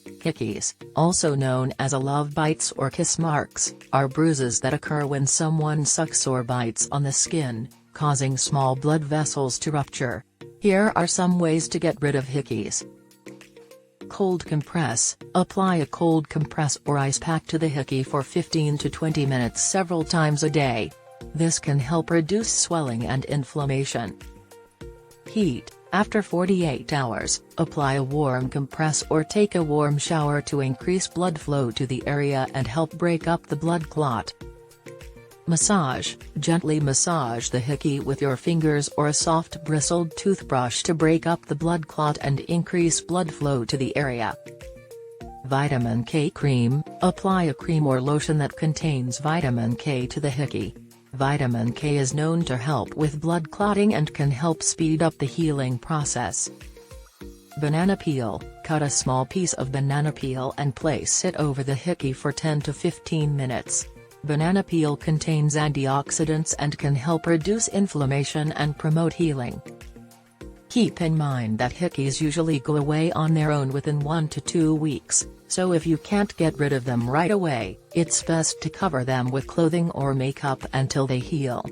Hickeys, also known as love bites or kiss marks, are bruises that occur when someone sucks or bites on the skin, causing small blood vessels to rupture. Here are some ways to get rid of hickeys. Cold compress. Apply a cold compress or ice pack to the hickey for 15 to 20 minutes several times a day. This can help reduce swelling and inflammation. Heat. After 48 hours, apply a warm compress or take a warm shower to increase blood flow to the area and help break up the blood clot. Massage. Gently massage the hickey with your fingers or a soft bristled toothbrush to break up the blood clot and increase blood flow to the area. Vitamin K cream. Apply a cream or lotion that contains vitamin K to the hickey. Vitamin K is known to help with blood clotting and can help speed up the healing process. Banana peel. Cut a small piece of banana peel and place it over the hickey for 10 to 15 minutes. Banana peel contains antioxidants and can help reduce inflammation and promote healing. Keep in mind that hickeys usually go away on their own within 1 to 2 weeks, so if you can't get rid of them right away, it's best to cover them with clothing or makeup until they heal.